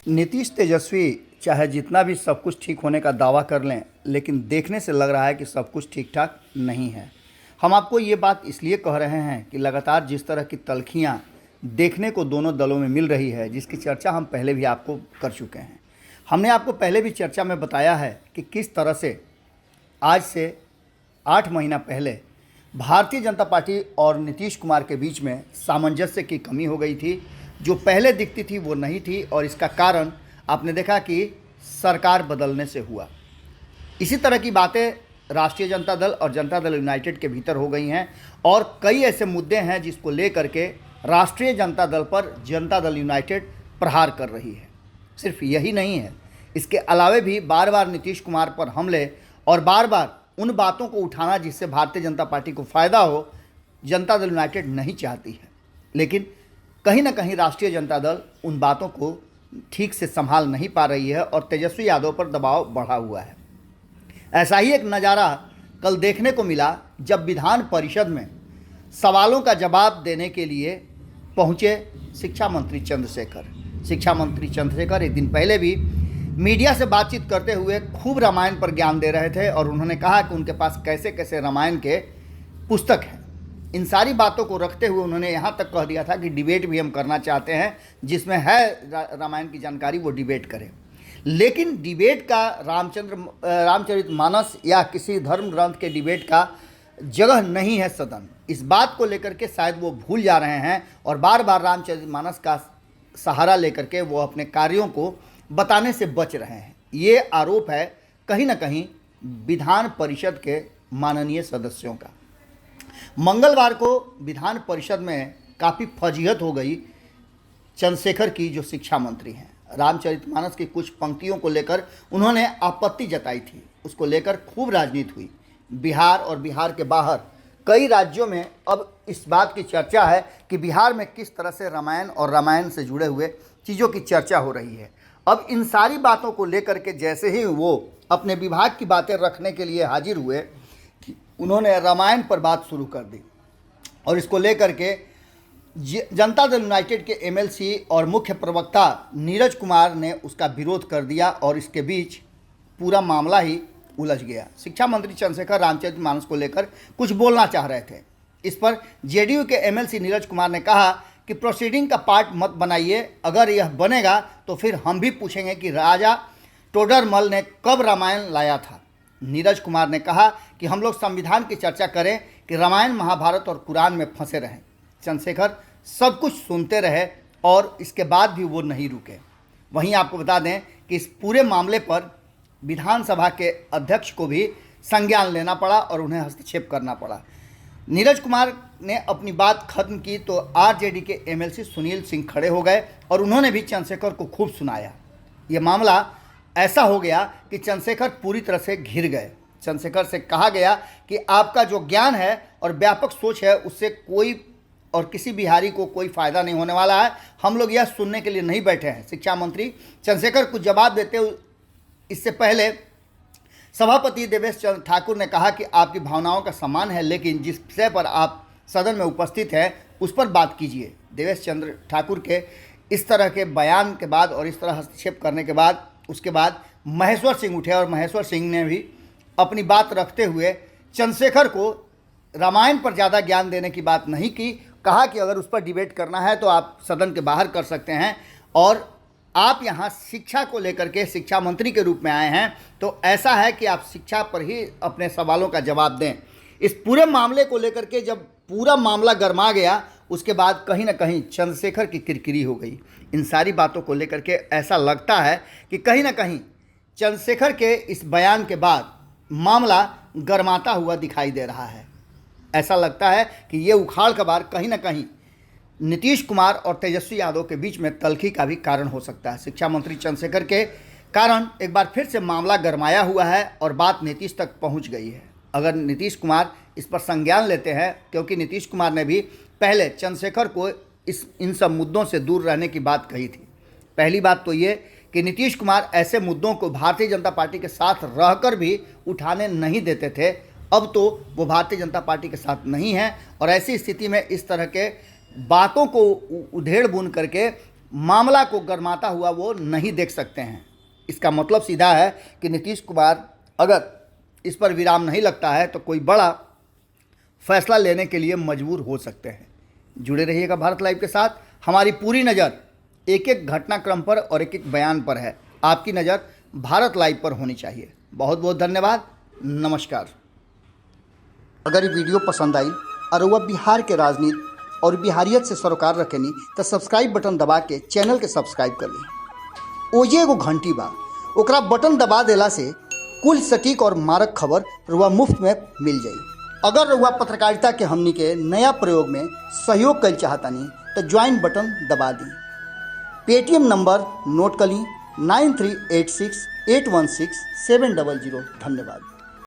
नीतीश तेजस्वी चाहे जितना भी सब कुछ ठीक होने का दावा कर लें, लेकिन देखने से लग रहा है कि सब कुछ ठीक ठाक नहीं है। हम आपको ये बात इसलिए कह रहे हैं कि लगातार जिस तरह की तल्खियाँ देखने को दोनों दलों में मिल रही है, जिसकी चर्चा हम पहले भी आपको कर चुके हैं। हमने आपको पहले भी चर्चा में बताया है कि किस तरह से आज से 8 महीना पहले भारतीय जनता पार्टी और नीतीश कुमार के बीच में सामंजस्य की कमी हो गई थी। जो पहले दिखती थी वो नहीं थी, और इसका कारण आपने देखा कि सरकार बदलने से हुआ। इसी तरह की बातें राष्ट्रीय जनता दल और जनता दल यूनाइटेड के भीतर हो गई हैं, और कई ऐसे मुद्दे हैं जिसको लेकर के राष्ट्रीय जनता दल पर जनता दल यूनाइटेड प्रहार कर रही है। सिर्फ यही नहीं है, इसके अलावे भी बार बार नीतीश कुमार पर हमले और बार बार उन बातों को उठाना जिससे भारतीय जनता पार्टी को फ़ायदा हो, जनता दल यूनाइटेड नहीं चाहती है। लेकिन कहीं ना कहीं राष्ट्रीय जनता दल उन बातों को ठीक से संभाल नहीं पा रही है और तेजस्वी यादव पर दबाव बढ़ा हुआ है। ऐसा ही एक नज़ारा कल देखने को मिला जब विधान परिषद में सवालों का जवाब देने के लिए पहुंचे शिक्षा मंत्री चंद्रशेखर एक दिन पहले भी मीडिया से बातचीत करते हुए खूब रामायण पर ज्ञान दे रहे थे, और उन्होंने कहा कि उनके पास कैसे कैसे रामायण के पुस्तक हैं। इन सारी बातों को रखते हुए उन्होंने यहाँ तक कह दिया था कि डिबेट भी हम करना चाहते हैं, जिसमें है रामायण की जानकारी वो डिबेट करें। लेकिन डिबेट का रामचरितमानस या किसी धर्म ग्रंथ के डिबेट का जगह नहीं है सदन। इस बात को लेकर के शायद वो भूल जा रहे हैं और बार बार रामचरितमानस का सहारा लेकर के वो अपने कार्यों को बताने से बच रहे हैं। ये आरोप है कहीं ना कहीं विधान परिषद के माननीय सदस्यों का। मंगलवार को विधान परिषद में काफ़ी फजीहत हो गई चंद्रशेखर की, जो शिक्षा मंत्री हैं। रामचरितमानस की कुछ पंक्तियों को लेकर उन्होंने आपत्ति जताई थी, उसको लेकर खूब राजनीति हुई। बिहार और बिहार के बाहर कई राज्यों में अब इस बात की चर्चा है कि बिहार में किस तरह से रामायण और रामायण से जुड़े हुए चीज़ों की चर्चा हो रही है। अब इन सारी बातों को लेकर के जैसे ही वो अपने विभाग की बातें रखने के लिए हाजिर हुए, उन्होंने रामायण पर बात शुरू कर दी, और इसको लेकर के जनता दल यूनाइटेड के एमएलसी और मुख्य प्रवक्ता नीरज कुमार ने उसका विरोध कर दिया, और इसके बीच पूरा मामला ही उलझ गया। शिक्षा मंत्री चंद्रशेखर रामचरितमानस को लेकर कुछ बोलना चाह रहे थे। इस पर जेडीयू के एमएलसी नीरज कुमार ने कहा कि प्रोसीडिंग का पार्ट मत बनाइए, अगर यह बनेगा तो फिर हम भी पूछेंगे कि राजा टोडरमल ने कब रामायण लाया था। नीरज कुमार ने कहा कि हम लोग संविधान की चर्चा करें कि रामायण महाभारत और कुरान में फंसे रहें। चंद्रशेखर सब कुछ सुनते रहे और इसके बाद भी वो नहीं रुके। वहीं आपको बता दें कि इस पूरे मामले पर विधानसभा के अध्यक्ष को भी संज्ञान लेना पड़ा और उन्हें हस्तक्षेप करना पड़ा। नीरज कुमार ने अपनी बात खत्म की तो आरजेडी के एमएलसी सुनील सिंह खड़े हो गए और उन्होंने भी चंद्रशेखर को खूब सुनाया। ये मामला ऐसा हो गया कि चंद्रशेखर पूरी तरह से घिर गए। चंद्रशेखर से कहा गया कि आपका जो ज्ञान है और व्यापक सोच है, उससे कोई और किसी बिहारी को कोई फ़ायदा नहीं होने वाला है। हम लोग यह सुनने के लिए नहीं बैठे हैं। शिक्षा मंत्री चंद्रशेखर को जवाब देते हुए इससे पहले सभापति देवेश चंद्र ठाकुर ने कहा कि आपकी भावनाओं का सम्मान है, लेकिन जिस विषय पर आप सदन में उपस्थित हैं उस पर बात कीजिए। देवेश चंद्र ठाकुर के इस तरह के बयान के बाद और इस तरह हस्तक्षेप करने के बाद उसके बाद महेश्वर सिंह उठे, और महेश्वर सिंह ने भी अपनी बात रखते हुए चंद्रशेखर को रामायण पर ज़्यादा ज्ञान देने की बात नहीं की। कहा कि अगर उस पर डिबेट करना है तो आप सदन के बाहर कर सकते हैं, और आप यहाँ शिक्षा को लेकर के शिक्षा मंत्री के रूप में आए हैं, तो ऐसा है कि आप शिक्षा पर ही अपने सवालों का जवाब दें। इस पूरे मामले को लेकर के जब पूरा मामला गर्मा गया, उसके बाद कहीं ना कहीं चंद्रशेखर की किरकिरी हो गई। इन सारी बातों को लेकर के ऐसा लगता है कि कहीं ना कहीं चंद्रशेखर के इस बयान के बाद मामला गर्माता हुआ दिखाई दे रहा है। ऐसा लगता है कि ये उखाड़ कबाड़ कहीं ना कहीं नीतीश कुमार और तेजस्वी यादव के बीच में तल्खी का भी कारण हो सकता है। शिक्षा मंत्री चंद्रशेखर के कारण एक बार फिर से मामला गरमाया हुआ है और बात नीतीश तक पहुंच गई है। अगर नीतीश कुमार इस पर संज्ञान लेते हैं, क्योंकि नीतीश कुमार ने भी पहले चंद्रशेखर को इन सब मुद्दों से दूर रहने की बात कही थी। पहली बात तो ये कि नीतीश कुमार ऐसे मुद्दों को भारतीय जनता पार्टी के साथ रहकर भी उठाने नहीं देते थे। अब तो वो भारतीय जनता पार्टी के साथ नहीं है, और ऐसी स्थिति में इस तरह के बातों को उधेड़ बुन करके मामला को गरमाता हुआ वो नहीं देख सकते हैं। इसका मतलब सीधा है कि नीतीश कुमार अगर इस पर विराम नहीं लगता है तो कोई बड़ा फैसला लेने के लिए मजबूर हो सकते हैं। जुड़े रहिएगा भारत लाइव के साथ। हमारी पूरी नज़र एक एक घटनाक्रम पर और एक एक बयान पर है। आपकी नज़र भारत लाइव पर होनी चाहिए। बहुत बहुत धन्यवाद। नमस्कार। अगर ये वीडियो पसंद आई और वह बिहार के राजनीति और बिहारियत से सरोकार रखेनी तो सब्सक्राइब बटन दबा के चैनल के सब्सक्राइब कर ली। ओजे एगो घंटी बा, ओकरा बटन दबा देला से कुल सटीक और मारक खबर रुआ मुफ्त में मिल जाई। अगर रुआ पत्रकारिता के हमनी के नया प्रयोग में सहयोग कर चाहतानी तो ज्वाइन बटन दबा दी। पेटीएम नंबर नोट कर ली 9386816700। धन्यवाद।